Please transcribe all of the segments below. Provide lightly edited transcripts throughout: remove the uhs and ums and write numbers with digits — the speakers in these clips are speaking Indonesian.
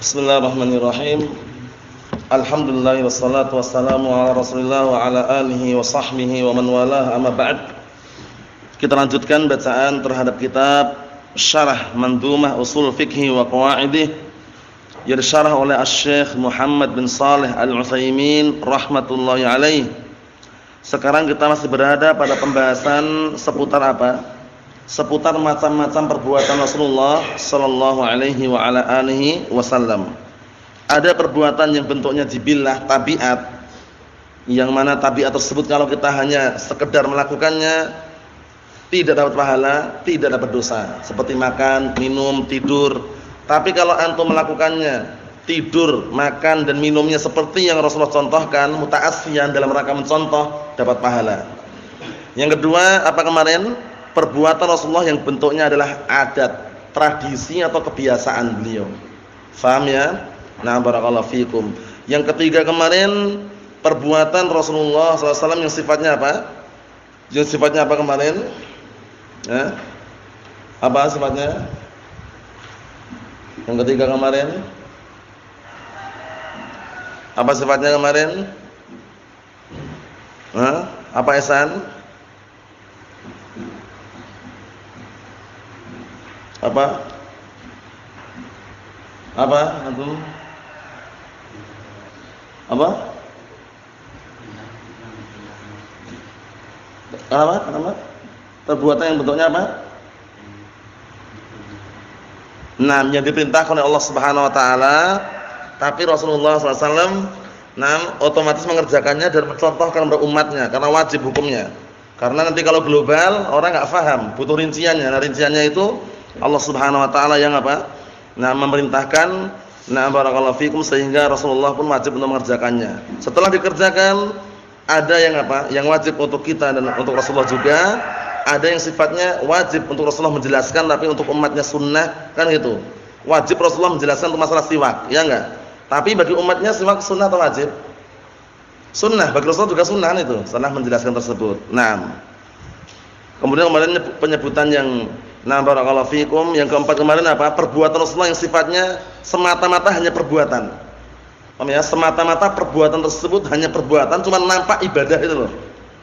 Bismillahirrahmanirrahim. Alhamdulillah wassalatu wassalamu ala Rasulillah wa ala alihi wa sahbihi wa man walah, amma ba'd. Kita lanjutkan bacaan terhadap kitab Syarah Mandhumah Ushul Fiqh wa Qawaidih yang disyarah oleh Asy-Syaikh Muhammad bin Shalih Al-Utsaimin rahmatullahi alaih. Sekarang kita masih berada pada pembahasan seputar apa? Seputar macam-macam perbuatan Rasulullah sallallahu alaihi wa ala alihi wasallam. Ada perbuatan yang bentuknya jibillah, tabiat, yang mana tabiat tersebut kalau kita hanya sekedar melakukannya tidak dapat pahala, tidak dapat dosa, seperti makan, minum, tidur. Tapi kalau antum melakukannya, tidur, makan dan minumnya seperti yang Rasulullah contohkan, muta'assiyan dalam rangka mencontoh, dapat pahala. Yang kedua, apa kemarin? Perbuatan Rasulullah yang bentuknya adalah adat, tradisi atau kebiasaan beliau. Faham ya? Nah, barakallahu fikum. Yang ketiga kemarin, perbuatan Rasulullah SAW yang sifatnya apa? Yang sifatnya apa kemarin? Ya? Apa sifatnya? Yang ketiga kemarin? Apa sifatnya kemarin? Hah? Apa Ihsan? Apa antum? Apa? Kenapa? Perbuatan yang bentuknya apa? Nah, yang diperintahkan oleh Allah Subhanahu wa taala, tapi Rasulullah SAW otomatis mengerjakannya dan mencontohkan kepada umatnya karena wajib hukumnya. Karena nanti kalau global orang enggak paham, butuh rinciannya. Nah, rinciannya itu Allah Subhanahu wa taala yang apa? Memerintahkan, barakallahu fikum, sehingga Rasulullah pun wajib untuk mengerjakannya. Setelah dikerjakan, ada yang apa? Yang wajib untuk kita dan untuk Rasulullah juga. Ada yang sifatnya wajib untuk Rasulullah menjelaskan, tapi untuk umatnya sunnah, kan gitu. Wajib Rasulullah menjelaskan untuk masalah siwak, ya enggak? Tapi bagi umatnya siwak sunnah atau wajib? Sunnah, bagi Rasulullah juga sunnah itu, sunnah menjelaskan tersebut. Nah, kemudian kemarin penyebutan yang barakallahu fikum, yang keempat kemarin apa? Perbuatan Rasulullah yang sifatnya semata-mata hanya perbuatan. Paham ya? Semata-mata perbuatan tersebut hanya perbuatan, cuma nampak ibadah itu loh.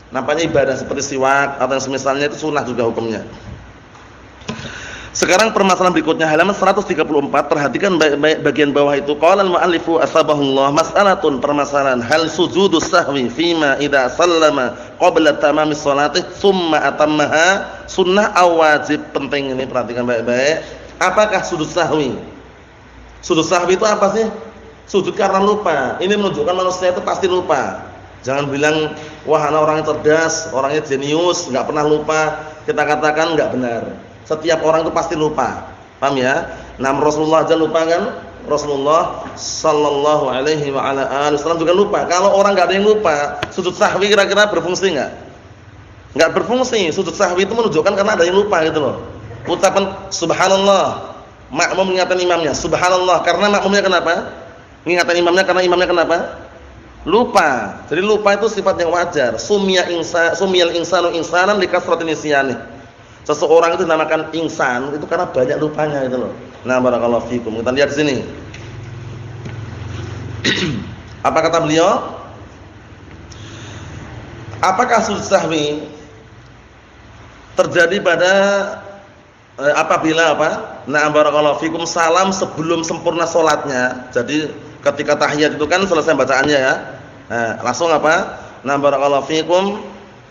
Nampaknya ibadah seperti siwak atau yang semisalnya, itu sunnah juga hukumnya. Sekarang permasalahan berikutnya halaman 134, perhatikan baik-baik bagian bawah itu. Qala al-mu'allifu asbahullah, mas'alatun, permasalahan, hal sujudus sahwi fima idza sallama qabla tamami sholati tsumma atammaha sunnah aw wajib? Penting ini, perhatikan baik-baik. Apakah sujud sahwi? Sujud sahwi itu apa sih? Sujud karena lupa. Ini menunjukkan manusia itu pasti lupa. Jangan bilang wah ana orangnya cerdas, orangnya jenius, enggak pernah lupa. Kita katakan enggak benar. Setiap orang itu pasti lupa. Paham ya? Nah, Rasulullah aja lupa kan? Rasulullah sallallahu alaihi wa ala alihi wasallam juga lupa. Kalau orang enggak ada yang lupa, sujud sahwi kira-kira berfungsi enggak? Enggak berfungsi. Sujud sahwi itu menunjukkan karena ada yang lupa gitu loh. Ucapan subhanallah, makmum mengingatkan imamnya, subhanallah, karena makmumnya kenapa? Mengingatkan imamnya karena imamnya kenapa? Lupa. Jadi lupa itu sifat yang wajar. Sumiyal insanu insanan likasratin nisyani. Seseorang itu dinamakan insan itu karena banyak lupanya itu loh. Nah, barakallahu fikum. Kita lihat di sini. Apa kata beliau? Apakah sujud sahwi terjadi pada apabila apa? Nah, barakallahu fikum, salam sebelum sempurna salatnya. Jadi ketika tahiyat itu kan selesai bacaannya ya. Nah, langsung apa? Nah, barakallahu fikum,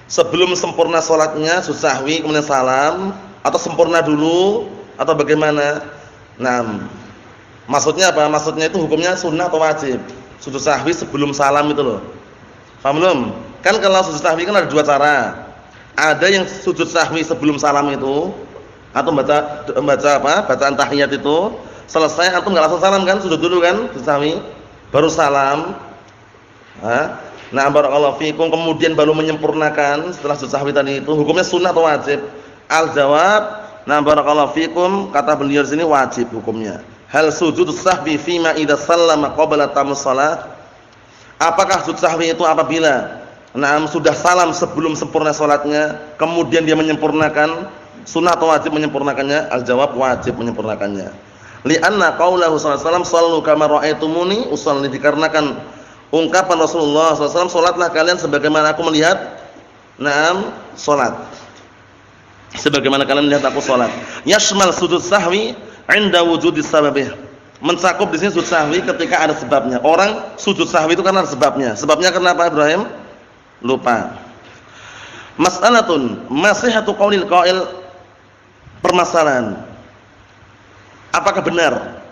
sebelum sempurna salatnya sujud sahwi kemudian salam, atau sempurna dulu atau bagaimana? Nah, maksudnya apa? Maksudnya itu hukumnya sunnah atau wajib? Sujud sahwi sebelum salam itu loh. Paham belum? Kan kalau sujud sahwi kan ada dua cara. Ada yang sujud sahwi sebelum salam itu, atau baca apa? Bacaan tahiyat itu selesai antum enggak langsung salam kan? Sujud dulu kan? Sujud sahwi baru salam. Nah, barakallahu fikum, kemudian baru menyempurnakan setelah sujud sahwi tadi itu, hukumnya sunnah atau wajib? Al-jawab, nah barakallahu fikum, kata beliau di sini wajib hukumnya. Hal sujudus sahwi fima idza sallama qabla tamus shalah? Apakah sujud sahwi itu apabila sudah salam sebelum sempurna salatnya, kemudian dia menyempurnakan, sunnah atau wajib menyempurnakannya? Al-jawab, wajib menyempurnakannya. Li'anna qaulahu sallallahu alaihi wasallam shallu kama ra'aitumuni usalli, dikarenakan ungkapan Rasulullah sallallahu alaihi wasallam, salatlah kalian sebagaimana aku melihat salat. Sebagaimana kalian melihat aku salat. Yashmal sujud sahwi 'inda wujudi sababih. Mencakup di sini sujud sahwi ketika ada sebabnya. Orang sujud sahwi itu karena ada sebabnya. Sebabnya kenapa Ibrahim? Lupa. Mas'alatun masihatu qaulil qail, permasalahan. Apakah benar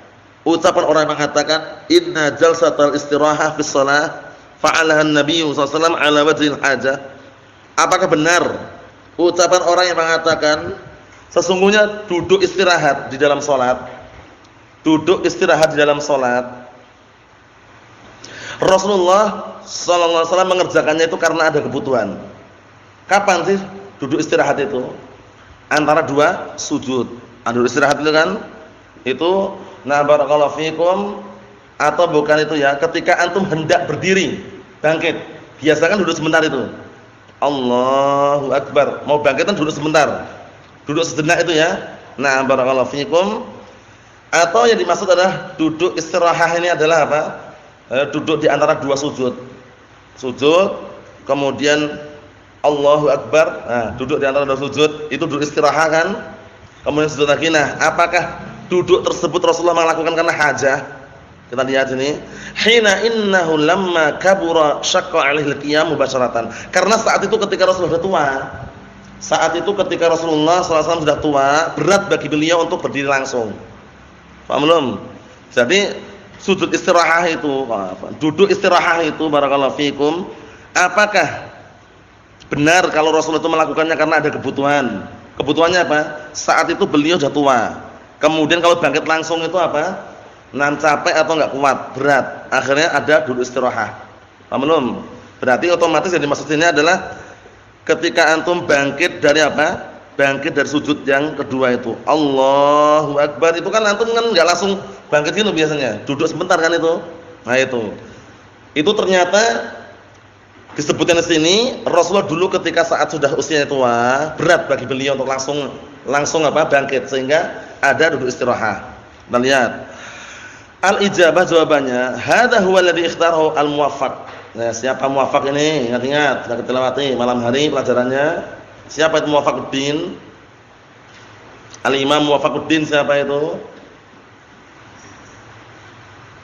ucapan orang yang mengatakan inna jalsatal istirahah fi shalah fa'alaha an-nabiy sallallahu alaihi wasallam ala wajhil hajah? Apakah benar ucapan orang yang mengatakan sesungguhnya duduk istirahat di dalam salat, duduk istirahat di dalam salat, Rasulullah sallallahu alaihi wasallam mengerjakannya itu karena ada kebutuhan. Kapan sih duduk istirahat itu? Antara dua sujud. Duduk istirahat itu kan itu barakallahu fikum, atau bukan itu ya, ketika antum hendak berdiri bangkit, biasa kan duduk sebentar itu. Allahu akbar, mau bangkit kan duduk sebentar, duduk sejenak itu ya. Barakallahu fikum. Atau yang dimaksud adalah duduk istirahat ini adalah apa? Duduk di antara dua sujud. Sujud kemudian Allahu akbar. Duduk di antara dua sujud itu duduk istirahat kan? Kemudian sujud lagi. Apakah duduk tersebut Rasulullah melakukan karena hajah? Kita lihat sini. Hina innahu lamma kabura syaqqa 'alaihi al-qiyam mubasharatan. Karena saat itu ketika Rasulullah sudah tua. Saat itu ketika Rasulullah SAW sudah tua, berat bagi beliau untuk berdiri langsung. Paham belum? Jadi sujud istirahat itu, duduk istirahat itu barakallahu fikum, apakah benar kalau Rasulullah itu melakukannya karena ada kebutuhan? Kebutuhannya apa? Saat itu beliau sudah tua. Kemudian kalau bangkit langsung itu apa? Capek atau enggak kuat, berat. Akhirnya ada duduk istirahat. Paham belum? Berarti otomatis yang dimaksud ini adalah ketika antum bangkit dari apa? Bangkit dari sujud yang kedua itu. Allahu akbar, itu kan antum kan enggak langsung bangkit gitu biasanya. Duduk sebentar kan itu. Itu. Itu ternyata disebutkan di sini Rasulullah dulu ketika saat sudah usianya tua, berat bagi beliau untuk langsung bangkit, sehingga ada duduk istirahat. Kita lihat. Al-ijabah jawabannya, hadza huwa alladhi ikhtarahu al-muwaffaq. Siapa muwaffaq ini? Ingat-ingat, sudah kita lewati malam hari pelajarannya. Siapa itu Muwaffaquddin? Al-Imam Muwaffaquddin siapa itu?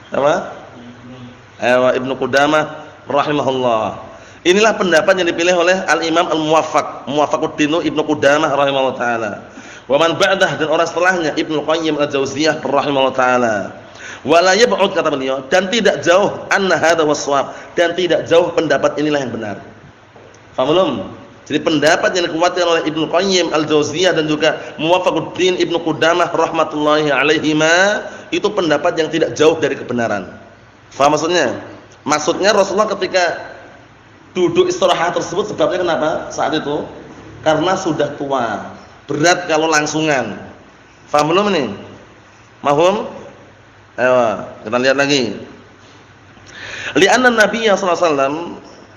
Apa? Ibnu Qudamah rahimahullah. Inilah pendapat yang dipilih oleh Al-Imam Al-Muwaffaq, Muwaffaquddin Ibnu Qudamah rahimahullah taala. Wa man ba'dah, dan orang setelahnya Ibnu Qayyim Al-Jauziyah rahimahullah taala. Wala yab'ud, kata beliau, dan tidak jauh anna hadza was-shawab, dan tidak jauh pendapat inilah yang benar. Faham belum? Jadi pendapat yang dikuatkan oleh Ibnu Qayyim Al-Jauziyah dan juga Muwaffaquddin Ibnu Qudamah rahmatullahi alaihima itu pendapat yang tidak jauh dari kebenaran. Faham maksudnya? Maksudnya Rasulullah ketika duduk istirahat tersebut sebabnya kenapa? Saat itu karena sudah tua, berat kalau langsungan. Faham belum ini? Mahum? Ayo, kita lihat lagi. Li'anna Nabiyya sallallahu alaihi wasallam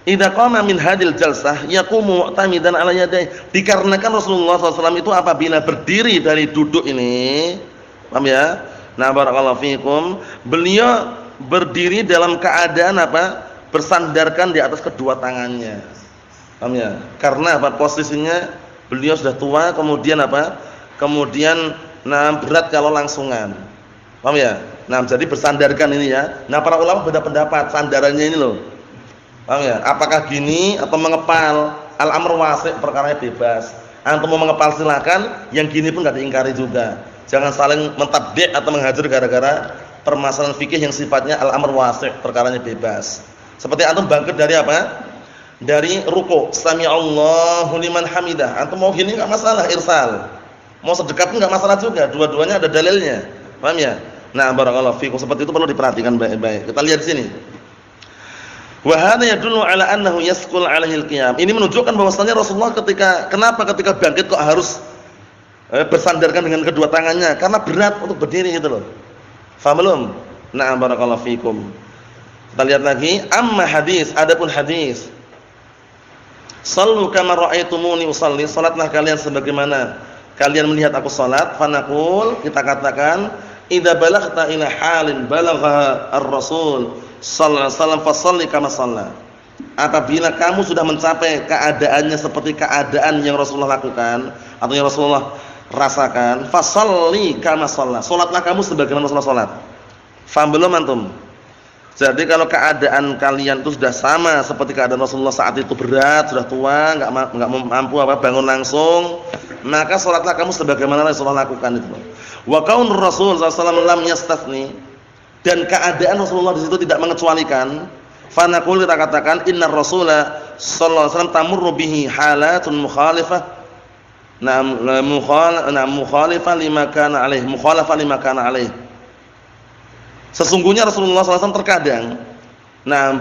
idza qama min hadil jalsah yaqumu mu'tamidan 'ala yadayhi. Dikarenakan Rasulullah SAW itu apabila berdiri dari duduk ini, paham ya? Barakallahu fikum, beliau berdiri dalam keadaan apa? Bersandarkan di atas kedua tangannya. Paham ya? Karena apa? Posisinya beliau sudah tua, kemudian apa? Kemudian berat kalau langsungan. Paham ya? Jadi bersandarkan ini ya. Para ulama beda pendapat sandarannya ini loh. Paham ya? Apakah gini atau mengepal? Al-amr wasi', perkaranya bebas. Antum mau mengepal silakan, yang gini pun enggak diingkari juga. Jangan saling mentabdi' atau menghajar gara-gara permasalahan fikih yang sifatnya al-amr wasi', perkaranya bebas. Seperti antum bangkit dari apa? Dari ruku', sami'allahu liman hamidah. Antum mau gini enggak masalah, irsal. Mau sedekap pun enggak masalah juga. Dua-duanya ada dalilnya. Paham ya? Barakallahu fikum, seperti itu perlu diperhatikan baik-baik. Kita lihat di sini. Wa hadza yadullu ala annahu yasqul 'alaihi al-qiyam. Ini menunjukkan bahwasanya Rasulullah ketika bangkit kok harus bersandarkan dengan kedua tangannya, karena berat untuk berdiri gitu loh. Faham belum? Barakallahu fikum. Kita lihat lagi, amma hadis, adapun hadis. Shallu kama ra'aitumuni usalli, salatlah kalian sebagaimana kalian melihat aku salat. Fanaqul, kita katakan idza balaghta ila halin balagha ar-rasul sallallahu alaihi wasallam fashalli kama shalla. Apabila kamu sudah mencapai keadaannya seperti keadaan yang Rasulullah lakukan atau yang Rasulullah rasakan, fashalli kama shalla. Salatlah kamu sebagaimana Rasulullah salat. Faham belum antum? Jadi kalau keadaan kalian itu sudah sama seperti keadaan Rasulullah saat itu, berat, sudah tua, enggak mampu bangun langsung, maka salatlah kamu sebagaimana Rasulullah lakukan itu. Wa qaulur Rasul sallallahu alaihi wasallam lam yastathni, dan keadaan Rasulullah di situ tidak mengecualikan. Fa naqul, kita katakan innar Rasula sallallahu alaihi wasallam tamurru bihi halatun mukhalifah. Mukhalifah lima kana alaih. Sesungguhnya Rasulullah SAW terkadang,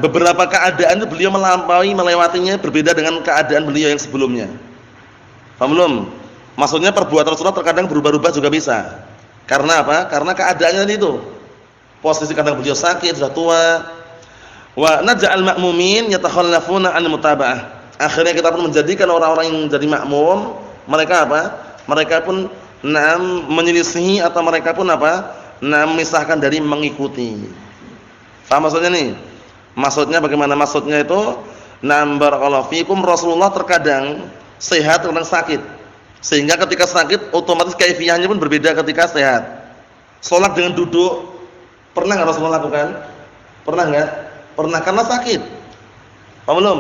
beberapa keadaan beliau melewatinya berbeda dengan keadaan beliau yang sebelumnya. Paham belum? Maksudnya perbuatan Rasulullah terkadang berubah-ubah juga bisa. Karena apa? Karena keadaannya itu. Posisi kadang beliau sakit, sudah tua. Wa naj'al ma'mumin yatakhallafuna 'an mutaba'ah. Akhirnya kita pun menjadikan orang-orang yang jadi makmum, mereka apa? Mereka pun menyelisihi atau mereka pun apa? Memisahkan dari mengikuti. Faham maksudnya nih? Maksudnya bagaimana? Maksudnya itu barakallahu fikum, Rasulullah terkadang sehat, terkadang sakit. Sehingga ketika sakit otomatis kaifiyahnya pun berbeda ketika sehat. Salat dengan duduk pernah enggak Rasulullah lakukan? Pernah enggak? Pernah, karena sakit. Paham belum?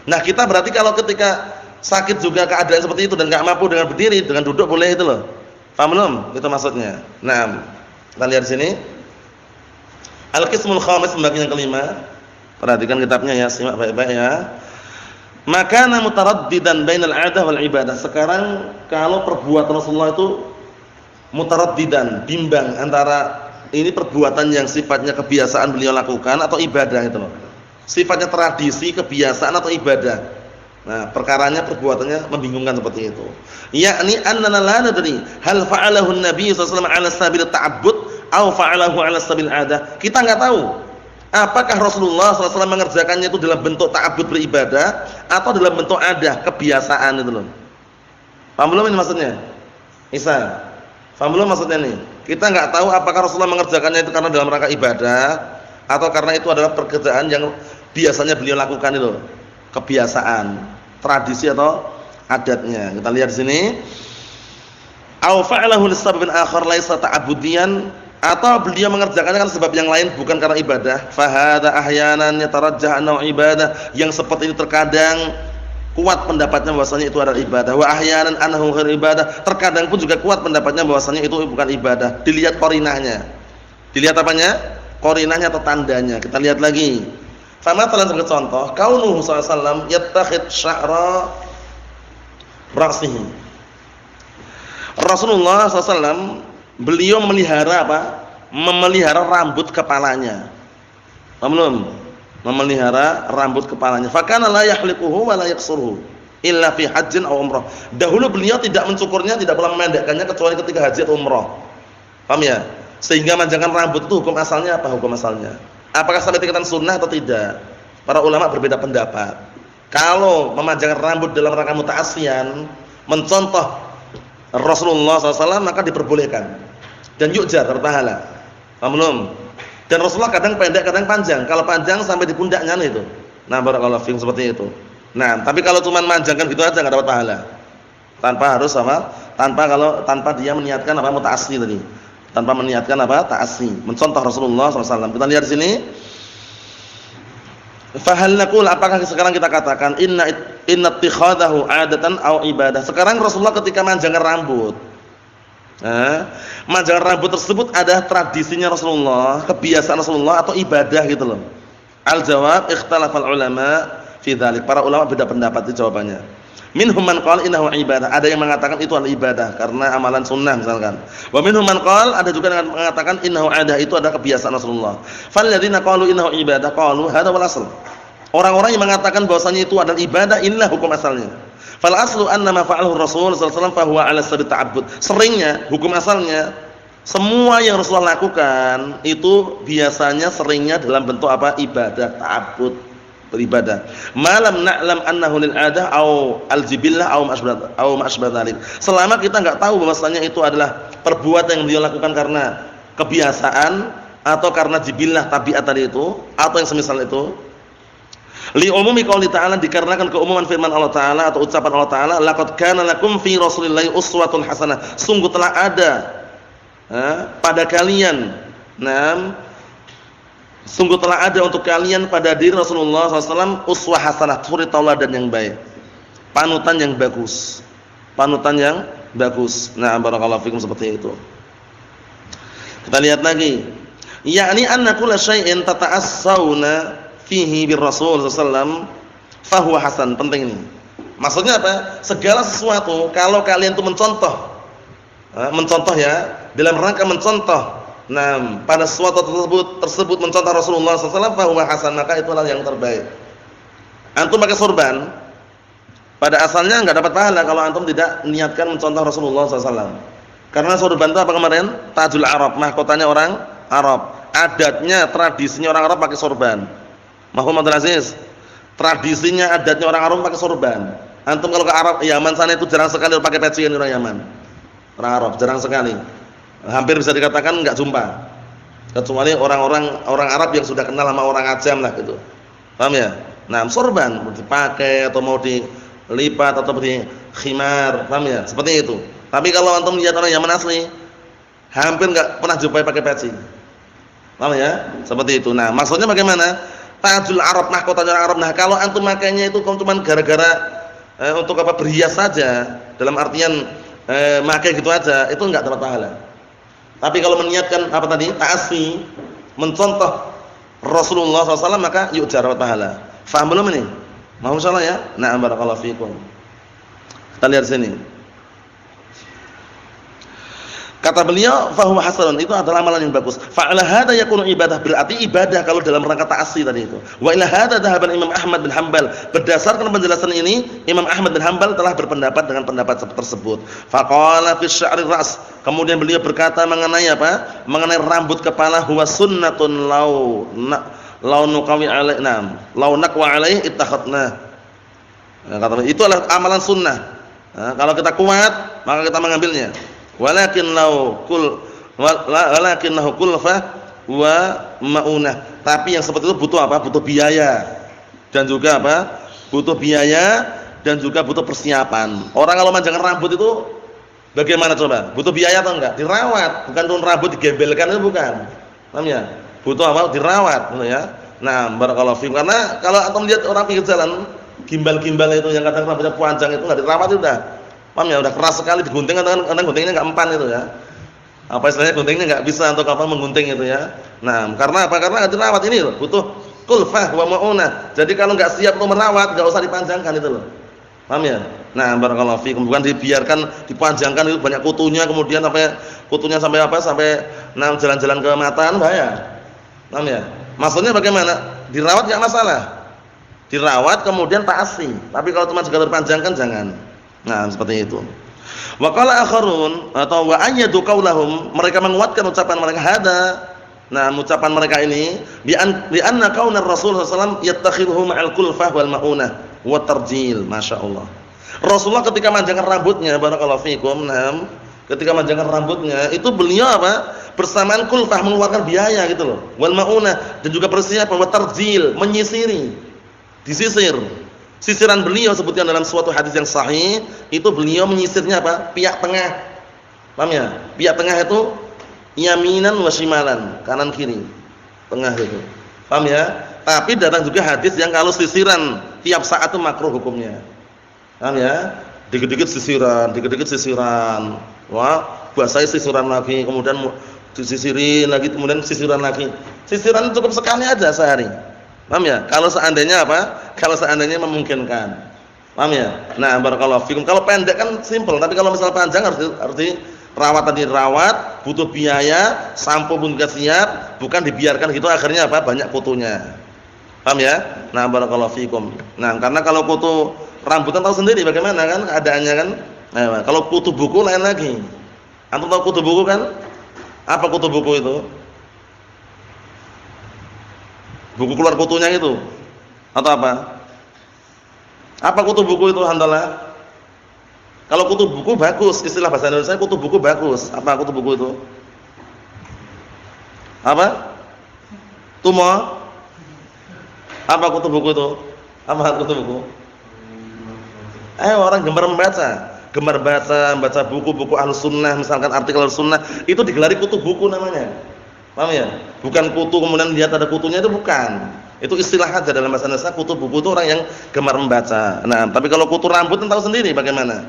Nah, kita berarti kalau ketika sakit juga keadaan seperti itu dan enggak mampu dengan berdiri, dengan duduk boleh itu loh. Paham belum? Itu maksudnya. Kita lihat di sini. Al-qismul khamis, pembagian yang kelima. Perhatikan kitabnya ya, simak baik-baik ya. Makana mutaraddidan bainal 'adah wal ibadah. Sekarang kalau perbuatan Rasulullah itu mutaraddidan, bimbang antara ini perbuatan yang sifatnya kebiasaan beliau lakukan atau ibadah itu loh. Sifatnya tradisi, kebiasaan atau ibadah. Perkaranya perbuatannya membingungkan seperti itu. Yakni annana la nadri hal fa'alahu an-nabi sallallahu alaihi wasallam 'ala sabil ta'abbud aw fa'alahu 'ala sabil 'adah. Kita enggak tahu apakah Rasulullah sallallahu alaihi wasallam mengerjakannya itu dalam bentuk ta'abbud beribadah atau dalam bentuk adah, kebiasaan itu loh. Paham belum ini maksudnya? Isa. Paham belum maksudnya nih? Kita enggak tahu apakah Rasulullah mengerjakannya itu karena dalam rangka ibadah atau karena itu adalah pekerjaan yang biasanya beliau lakukan itu. Kebiasaan, tradisi atau adatnya. Kita lihat di sini. Aw fa'alahu li sababin akhar laisa ta'abbudiyan, atau beliau mengerjakannya kan sebab yang lain bukan karena ibadah. Fa hadza ahyanan yatarajjah annahu ibadah. Yang seperti ini terkadang kuat pendapatnya bahwasanya itu adalah ibadah. Wa ahyanan annahu ghair ibadah. Terkadang pun juga kuat pendapatnya bahwasanya itu bukan ibadah. Dilihat qarinahnya. Dilihat apanya? Qarinahnya atau tandanya. Kita lihat lagi. Sama telah sebagai contoh, kaunuhu sallallahu alaihi wasallam yattakhid sya'ra ra'sihi. Rasulullah SAW beliau memelihara apa? Memelihara rambut kepalanya. Belum? Memelihara rambut kepalanya. Fakana la yahliquhu wa la yaqsuruhu illa fi hajjin aw umrah. Dahulu beliau tidak mencukurnya, tidak pula memendekkannya kecuali ketika haji atau umrah. Paham ya? Sehingga manjangkan rambut itu hukum asalnya apa? Hukum asalnya apakah sampai tingkatan sunnah atau tidak? Para ulama berbeda pendapat. Kalau memanjangkan rambut dalam rangka muta'assiyan, mencontoh Rasulullah SAW, maka diperbolehkan dan yujar berpahala. Paham belum? Dan Rasulullah kadang pendek, kadang panjang. Kalau panjang sampai di pundaknya itu. Barakallahu fiikum, seperti itu. Tapi kalau cuma manjangkan gitu aja enggak dapat pahala. Tanpa harus apa? Tanpa dia meniatkan apa? Muta'assi tadi. Tanpa meniatkan apa? Ta'assi. Mencontoh Rasulullah SAW. Kita lihat di sini. Fahal naqul, apakah sekarang kita katakan inna ittikhadahu 'adatan aw ibadah. Sekarang Rasulullah ketika manjangkan rambut. Manjangkan rambut tersebut ada tradisinya Rasulullah, kebiasaan Rasulullah atau ibadah gitu loh. Al-jawab ikhtalafal ulama fi dzalik. Para ulama beda pendapat di jawabannya. Minhum man qala innahu ibadah. Ada yang mengatakan itu adalah ibadah karena amalan sunnah misalkan. Wa minhum man qala, ada juga yang mengatakan innahu adah, itu adalah kebiasaan Rasulullah. Fal ladzina qalu innahu ibadah qalu hadza wal asl. Orang-orang yang mengatakan bahwasanya itu adalah ibadah, inilah hukum asalnya. Fal aslu anna ma fa'alahu Rasul sallallahu alaihi wasallam fa huwa 'ala sabil ta'abbud. Seringnya hukum asalnya semua yang Rasulullah lakukan itu biasanya seringnya dalam bentuk apa? Ibadah, ta'abbud, beribadah. Malam na'lam annahu lil 'adah au al-jibillah au ma asbah dzalik. Selama kita enggak tahu bahwasanya itu adalah perbuatan yang beliau lakukan karena kebiasaan atau karena jibillah tabiat tadi itu atau yang semisal itu. Li umumi qouli ta'ala, dikarenakan keumuman firman Allah Ta'ala atau ucapan Allah Ta'ala, laqad kana lakum fi rasulillahi uswatun hasanah, sungguh telah ada pada kalian, sungguh telah ada untuk kalian pada diri Rasulullah SAW uswah hasanah, suri tauladan yang baik, panutan yang bagus, panutan yang bagus. Nah, barakallahu fikum, seperti itu. Kita lihat lagi, yakni anna kulla syai'in tata'assawna fihi bir Rasul sallallahu fahuwa hasan. Penting ini. Maksudnya apa? Segala sesuatu kalau kalian itu mencontoh ya, dalam rangka mencontoh pada sesuatu tersebut mencontoh Rasulullah sallallahu fahuwa hasan, maka itulah yang terbaik. Antum pakai sorban, pada asalnya enggak dapat pahala kalau antum tidak niatkan mencontoh Rasulullah sallallahu. Karena sorban itu apa kemarin? Tajul Arab, mahkotanya orang Arab. Adatnya, tradisinya orang Arab pakai sorban. Mahfum Abdul Aziz, tradisinya, adatnya orang Arab pakai sorban. Antum kalau ke Arab, Yaman sana itu jarang sekali pakai peci orang Yaman. Orang Arab jarang sekali. Hampir bisa dikatakan enggak jumpa. Kecuali orang-orang Arab yang sudah kenal sama orang Ajam lah gitu. Paham ya? Nah, sorban dipakai atau mau dilipat atau di khimar, paham ya? Seperti itu. Tapi kalau antum lihat orang Yaman asli, hampir enggak pernah jumpai pakai peci. Paham ya? Seperti itu. Nah, maksudnya bagaimana? Tajul Arab, mahkotanya orang Arab. Nah, kalau antum makainya itu cuma gara-gara untuk apa, berhias saja, dalam artian makai gitu aja, itu enggak dapat pahala. Tapi kalau meniatkan apa tadi? Ta'assi, mencontoh Rasulullah SAW, maka yu'jar, dapat pahala. Faham belum ini? Mau insyaallah ya? Na'am, barakallahu fikum. Kita lihat sini. Kata beliau, fahuwa hasanun, itu adalah amalan yang bagus. Fa'ala hadza yakunu ibadah, berarti ibadah kalau dalam rangka ta'assi tadi itu. Wa ila hadza dhahaban Imam Ahmad bin Hanbal. Berdasarkan penjelasan ini, Imam Ahmad bin Hanbal telah berpendapat dengan pendapat tersebut. Faqala fi sya'ri ra's. Kemudian beliau berkata mengenai apa? Mengenai rambut kepala, huwa sunnatun law nuqawi alaina. Law naqwa alaihi ittakhadna. Nah, kata itu adalah amalan sunnah. Nah, kalau kita kuat, maka kita mengambilnya. Walakinnahu kulfah wa maunah. Tapi yang seperti itu butuh apa? Butuh biaya. Dan juga apa? Butuh biaya dan juga butuh persiapan. Orang kalau manjangkan rambut itu bagaimana coba? Butuh biaya atau enggak? Dirawat, bukan turun rambut digembelkan, itu bukan. Paham ya? Butuh apa? Dirawat, gitu ya. Nah, barakallahu fiikum. Karena kalau antum lihat orang pinggir jalan, gimbal-gimbal itu yang kadang rambutnya panjang itu enggak dirawat itu udah. Paham ya, udah keras sekali digunting, kadang guntingnya enggak empan itu ya. Apa istilahnya, guntingnya enggak bisa untuk apa menggunting itu ya. Nah, karena apa? Karena enggak dirawat ini loh, butuh kulfah wa maunah. Jadi kalau enggak siap untuk merawat, enggak usah dipanjangkan itu loh. Paham ya? Nah, barakallahu fiikum, bukan dibiarkan dipanjangkan itu banyak kutunya, kemudian sampai kutunya sampai apa? Sampai jalan-jalan ke mata, bahaya. Paham ya? Maksudnya bagaimana? Dirawat enggak masalah. Dirawat kemudian ta'assi. Tapi kalau cuma sekadar panjangkan jangan. Nah, seperti itu. Wa qala akharun, atau wa ayyadu qaulahum, mereka menguatkan ucapan mereka hada. Nah, ucapan mereka ini bi anna kaunar Rasul sallallahu alaihi wasallam yattakhidhu ma'al kulfah wal maunah wa tarjil. Masyaallah. Rasulullah ketika manjangkan rambutnya, barakallahu fikum, ketika manjangkan rambutnya itu beliau apa? Bersamaan kulfah, mengeluarkan biaya gitu loh. Wal maunah, dan juga persiapan wa tarjil, menyisiri. Disisir. Sisiran beliau sebutkan dalam suatu hadis yang sahih, itu beliau menyisirnya apa? Pihak tengah. Paham ya? Pihak tengah itu yaminan wa shimalan, kanan kiri. Tengah itu. Paham ya? Tapi datang juga hadis yang kalau sisiran tiap saat itu makruh hukumnya. Paham ya? Dikit-dikit sisiran, dikit-dikit sisiran. Wah, bahasanya sisiran lagi, kemudian disisirin lagi, kemudian sisiran lagi. Sisiran cukup sekali aja sehari. Paham ya? Kalau seandainya apa? Kalau seandainya memungkinkan. Paham ya? Nah, barakallahu fikum. Kalau pendek kan simpel, tapi kalau misal panjang harus dirawat, dirawat, butuh biaya, sampo pun juga siap, bukan dibiarkan gitu akhirnya apa? Banyak kutunya. Paham ya? Nah, barakallahu fikum. Nah, karena kalau kutu rambutan tahu sendiri bagaimana kan keadaannya kan? Nah, kalau kutu buku lain lagi. Antum tahu kutu buku kan? Apa kutu buku itu? Buku keluar kutunya itu atau apa? Apa kutu buku itu, handalah? Kalau kutu buku bagus, istilah bahasa Indonesia kutu buku bagus. Apa kutu buku itu? Apa? Tumo? Apa kutu buku itu? Apa kutu buku? Orang gemar baca buku-buku Ahlus Sunnah, misalkan artikel Ahlus Sunnah, itu digelari kutu buku namanya. Paham ya? Bukan kutu kemudian lihat ada kutunya, itu bukan. Itu istilah aja dalam bahasa Indonesia. Kutu buku itu orang yang gemar membaca. Nah, tapi kalau kutu rambut tahu sendiri bagaimana.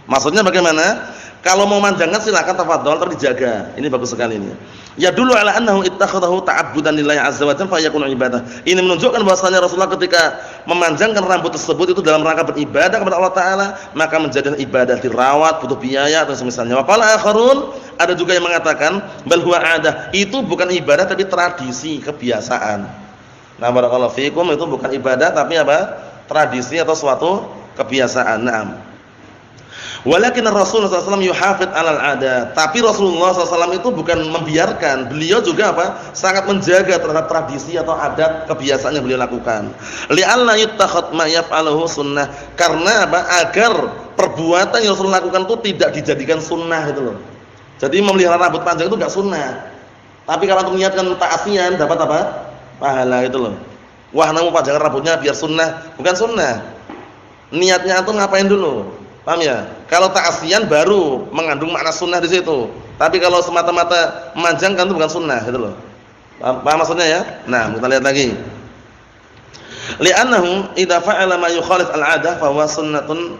Maksudnya bagaimana? Kalau mau manjangkan silakan tafadhol, tapi dijaga. Ini bagus sekali ini. Ya dulu ala annahu ittakhadahu ta'abbudan lillahi azza wa jalla fa yakunu ibadah. Ini menunjukkan bahwasanya Rasulullah ketika memanjangkan rambut tersebut itu dalam rangka beribadah kepada Allah taala, maka menjadi ibadah, dirawat, butuh biaya atau semisalnya. Wa qala akharun, ada juga yang mengatakan bal huwa adah. Itu bukan ibadah tapi tradisi, kebiasaan. Nah, barakallahu fikum, itu bukan ibadah tapi apa? Tradisi atau suatu kebiasaan. Naam. Walakin Rasulullah SAW yuhafid alal adat. Tapi Rasulullah SAW itu bukan membiarkan, beliau juga apa? Sangat menjaga terhadap tradisi atau adat kebiasaan yang beliau lakukan. Li'alla yuttakhad ma yaf'aluhu sunnah. Karena apa? Agar perbuatan yang Rasulullah lakukan itu tidak dijadikan sunnah gitu loh. Jadi memelihara rambut panjang itu enggak sunnah. Tapi kalau untuk niatkan ta'asiyan dapat apa? Pahala gitu loh. Wah, namu panjangkan rambutnya biar sunnah, bukan sunnah. Niatnya antum ngapain dulu? Paham ya? Kalau ta'asiyan baru mengandung makna sunnah di situ. Tapi kalau semata-mata memanjangkan itu bukan sunnah gitu loh. Paham maksudnya ya? Nah, kita lihat lagi. Li'annahu idza fa'ala ma yukhalif al-'adah fa huwa sunnatun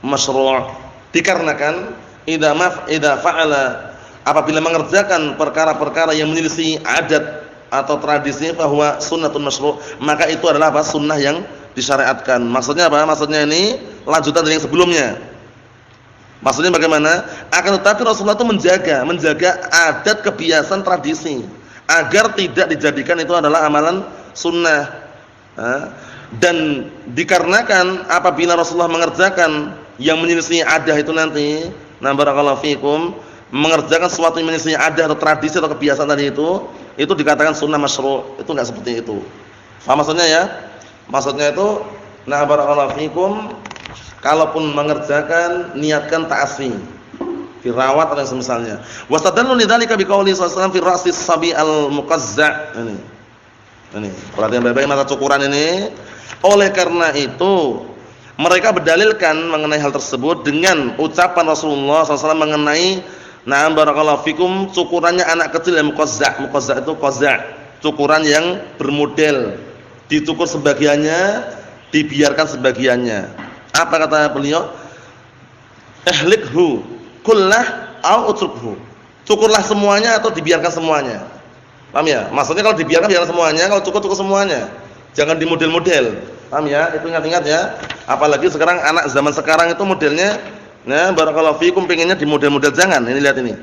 masyru'. Dikarenakan idza fa'ala, apabila mengerjakan perkara-perkara yang menyelisih adat atau tradisi, fa huwa sunnatun masyru', maka itu adalah apa? Sunnah yang disyariatkan. Maksudnya apa? Maksudnya ini lanjutan dari yang sebelumnya. Maksudnya bagaimana? Akan tetapi Rasulullah itu menjaga adat, kebiasaan, tradisi agar tidak dijadikan itu adalah amalan sunnah. Dan dikarenakan apabila Rasulullah mengerjakan yang menyelisih adat itu nanti, nah barakallahu fikum, mengerjakan sesuatu yang menyelisih adat atau tradisi atau kebiasaan tadi itu dikatakan sunnah masyru'. Itu enggak seperti itu. Paham maksudnya ya? Maksudnya itu, nah barakallahu fikum, kalaupun mengerjakan niatkan ta'assi, dirawat atau semisalnya. Wastadallu lidzalika biqauli sallallahu alaihi wasallam fi ra'sis sabi al-muqazza'. Ini. Perhatian baik-baik mata cukuran ini. Oleh karena itu, mereka berdalilkan mengenai hal tersebut dengan ucapan Rasulullah SAW mengenai na'am barakallahu fikum, cukurannya anak kecil yang muqazza'. Muqazza' itu qazza', cukuran yang bermodel. Dicukur sebagiannya, dibiarkan sebagiannya. Apa kata beliau? Ihlikhu kullah au utrukhu. Cukurlah semuanya atau dibiarkan semuanya. Paham ya? Maksudnya kalau dibiarkan biarkan semuanya, kalau cukur semuanya. Jangan di model-model. Paham ya? Itu ingat-ingat ya. Apalagi sekarang anak zaman sekarang itu modelnya, nah barakallahu fikum, pengennya di model-model, jangan. Ini lihat ini.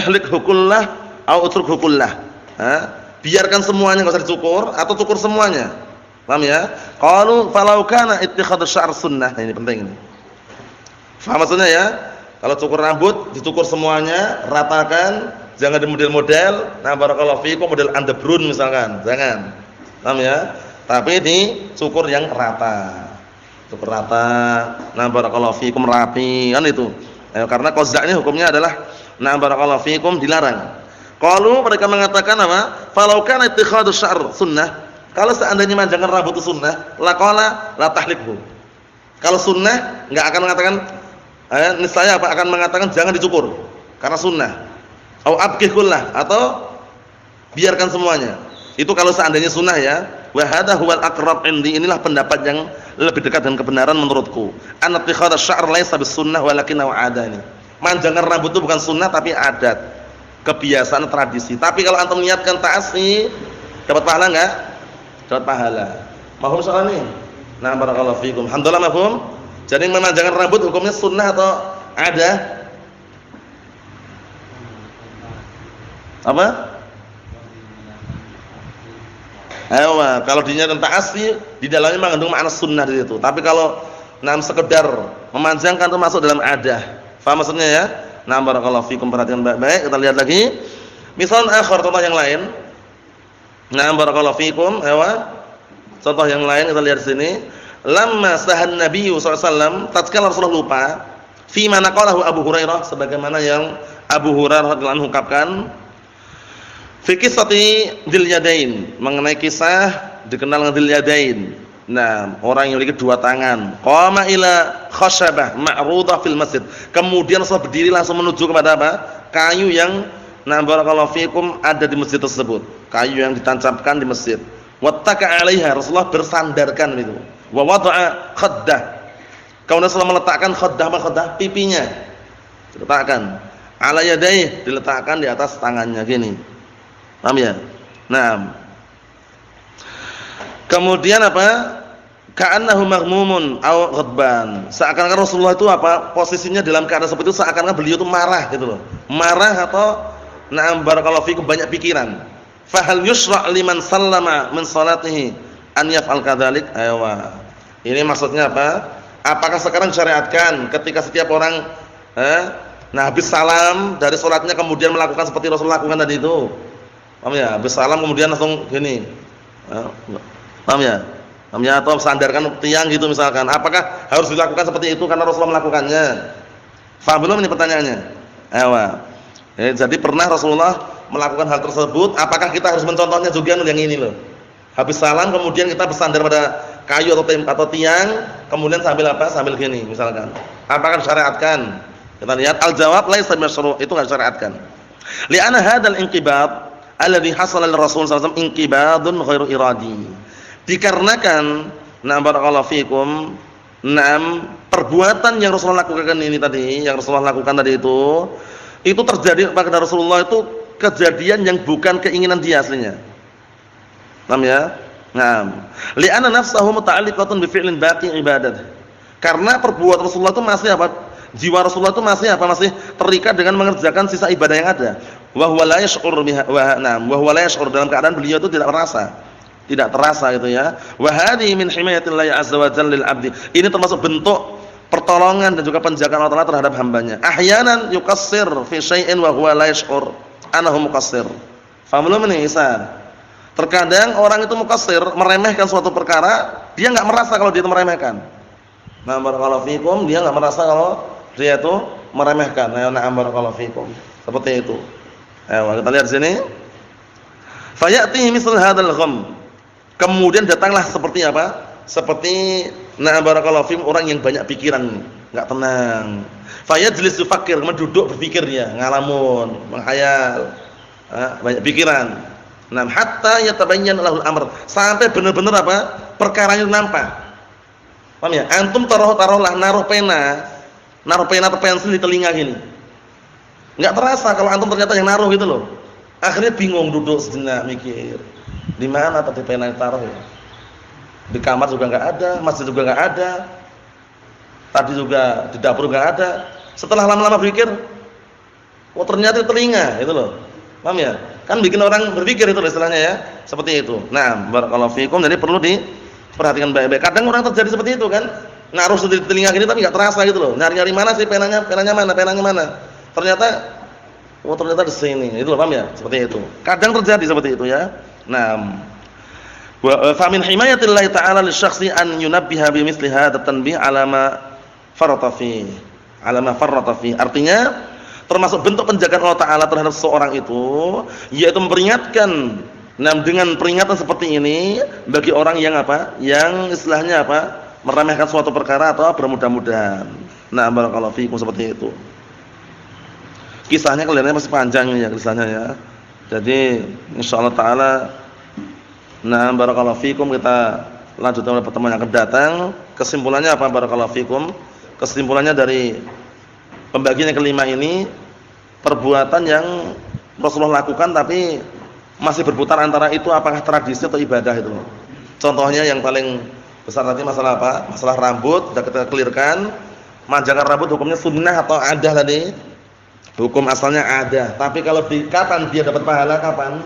Ihlikhu kullah au utrukhu kullah. Biarkan semuanya, enggak usah dicukur atau cukur semuanya. Paham ya? Qalu falau kana ittikhadhu sya'r sunnah. Nah, ini penting ini. Paham maksudnya ya? Kalau cukur rambut dicukur semuanya, ratakan, jangan di model-model. Nah, barakallahu fikum, model andebrun misalkan. Jangan. Paham ya? Tapi dicukur yang rata. Cukur rata. Nah, barakallahu fikum, rapi, kan itu. Karena qazza' ini hukumnya adalah nah barakallahu fikum dilarang. Qalu, mereka mengatakan apa? Falau kana ittikhadhu sya'r sunnah. Kalau seandainya manjangkan rambut itu sunnah, laqala la tahlikhu. Kalau sunnah enggak akan mengatakan niscaya apa? Akan mengatakan jangan dicukur karena sunnah. Au abqihullah, atau biarkan semuanya. Itu kalau seandainya sunnah ya. Wa hadha huwal aqrab indi, inilah pendapat yang lebih dekat dengan kebenaran menurutku. An ittikhadhu sya'r laisa bis sunnah walakinnahu 'adah. Manjangkan rambut itu bukan sunnah tapi adat, kebiasaan, tradisi. Tapi kalau antum niatkan ta'assi, dapat pahala enggak? Dapat pahala. Mahum soal ini? Nah, barakallahu fikum. Alhamdulillah mahum. Jadi memanjangkan rambut hukumnya sunnah atau ada? Apa? Ayo, kalau diniatkan ta'assi, di dalamnya mengandung makna sunnah di situ. Tapi kalau sekedar memanjangkan itu masuk dalam adah. Faham maksudnya ya? Nah, barakallahu fikum, perhatikan baik-baik. Kita lihat lagi. Misal akhir, contoh yang lain. Nah, barakallahu fikum. Contoh yang lain kita lihat di sini. Lamma sahan Nabi sallallahu alaihi wasallam, tatkala Rasulullah lupa, fi ma naqalahu Abu Hurairah, sebagaimana yang Abu Hurairah radhiyallahu anhu ungkapkan, Fi qissati Dzil Yadain, mengenai kisah dikenal dengan Dzil Yadain. Nah, orang yang memiliki dua tangan. Qama ila khasyabah ma'rudah fil masjid. Kemudian Rasulullah berdiri langsung menuju kepada apa? Kayu yang barakallahu fikum ada di masjid tersebut. Kayu yang ditancapkan di masjid. Wattaka 'alaiha, Rasulullah bersandarkan itu. Wa wada'a khaddah. Kemudian Rasulullah meletakkan khaddah pipinya. Diletakkan. Ala yadayhi, diletakkan di atas tangannya gini. Paham ya? Nah. Kemudian apa? Ka'annahu maghmumun aw ghadban. Seakan-akan Rasulullah itu apa? Posisinya dalam keadaan seperti itu seakan-akan beliau itu marah gitu loh. Marah atau barakallahu fikum banyak pikiran. Fa hal yusra' liman sallama min salatihi an yaf'al kadzalik? Aywa. Ini maksudnya apa? Apakah sekarang syariatkan ketika setiap orang habis salam dari salatnya kemudian melakukan seperti Rasulullah lakukan tadi itu? Paham ya? Habis salam kemudian langsung gini. Paham ya? Paham ya? Atau sandarkan tiang gitu misalkan. Apakah harus dilakukan seperti itu karena Rasulullah melakukannya? Faham belum ini pertanyaannya? Jadi pernah Rasulullah melakukan hal tersebut, apakah kita harus mencontohnya juga yang ini loh? Habis salam kemudian kita bersandar pada kayu atau tiang, kemudian sambil apa? Sambil gini misalkan. Apakah disyariatkan? Kita lihat al-jawab laisa masyru', itu enggak disyariatkan. Li'anna hadzal inqibad alladhi hasala lir-rasul sallallahu alaihi wasallam inqibadun ghairu iradi. Dikarenakan barakallahu fikum perbuatan yang Rasulullah lakukan ini tadi, yang Rasulullah lakukan tadi itu terjadi pada Rasulullah itu kejadian yang bukan keinginan dia aslinya. Paham ya? Li'anna nafsahu muta'alliqatun bi fi'lin baqi ibadah. Karena perbuatan Rasulullah itu masih apa? Jiwa Rasulullah itu masih apa? Masih terikat dengan mengerjakan sisa ibadah yang ada. Wa huwa la yash'ur biha wa huwa la yash'ur, dalam keadaan beliau itu tidak merasa. Tidak terasa gitu ya. Wa hadhihi min himayatillahi azza wa jalla lil 'abdi. Ini termasuk bentuk pertolongan dan juga penjagaan Allah Taala terhadap hambanya. Ahyanan yuqassir fi syai'in wa huwa la yash'ur annahu muqassir. Faham belum ini Isa? Terkadang orang itu muqassir, meremehkan suatu perkara, dia enggak merasa kalau dia itu meremehkan. Barakallahu fikum, dia enggak merasa kalau dia itu meremehkan. Barakallahu fikum. Seperti itu. Ayo kita lihat di sini. Fayatihi misal hadzal gham. Kemudian datanglah seperti apa? Seperti barakallahu fikum orang yang banyak pikiran, enggak tenang. Fayajlis yufakkir, duduk berpikir dia, ngalamun, menghayal. Banyak pikiran. Hatta yatabayyan lahul amr, sampai benar-benar apa? Perkaranya nampak. Paham ya? Antum taruhlah naruh pena atau pensil di telinga gini. Enggak terasa kalau antum ternyata yang naruh gitu loh. Akhirnya bingung, duduk sejenak mikir. Di mana tadi pena ditaruh ya? Di kamar juga enggak ada, masjid juga enggak ada. Tadi juga di dapur enggak ada. Setelah lama-lama berpikir, oh ternyata di telinga, gitu loh. Paham ya? Kan bikin orang berpikir itu istilahnya ya, seperti itu. Barakallahu fikum, jadi perlu diperhatikan baik-baik. Kadang orang terjadi seperti itu kan, naruh di telinga gini tapi enggak terasa gitu loh. Nyari-nyari mana sih penanya mana? Ternyata di sini. Itu loh, paham ya? Seperti itu. Kadang terjadi seperti itu ya. Wa fa min himayatillahi ta'ala lisyakhsi an yunabbiha bi mithli hadha tanbih 'ala ma farata fi. Artinya termasuk bentuk penjagaan Allah Ta'ala terhadap seorang itu, yaitu memperingatkan dengan peringatan seperti ini bagi orang yang apa? Yang istilahnya apa? Meremehkan suatu perkara atau bermudah-mudahan. Barakallahu fiikum, seperti itu. Kisahnya kelihatannya masih panjang ya kisahnya ya. Jadi insyaallah taala barakallahu fiikum, kita lanjutkan pada pertemuan yang akan datang. Kesimpulannya apa barakallahu fiikum? Kesimpulannya dari pembagian yang kelima ini, perbuatan yang Rasulullah lakukan tapi masih berputar antara itu apakah tradisi atau ibadah itu. Contohnya yang paling besar tadi masalah apa? Masalah rambut, sudah kita clearkan. Manjangkan rambut hukumnya sunnah atau adah tadi? Hukum asalnya adah. Tapi kalau kapan dia dapat pahala, kapan?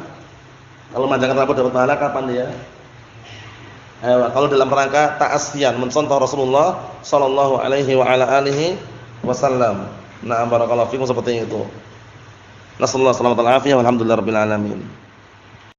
Kalau manjangkan rambut dapat pahala kapan dia? Kalau dalam rangka ta'assiyan, mencontoh Rasulullah sallallahu alaihi wa ala alihi wasallam. Barakallahu fikum, seperti itu. Nasallahu alaihi wa sallam, alhamdulillahirabbil alamin.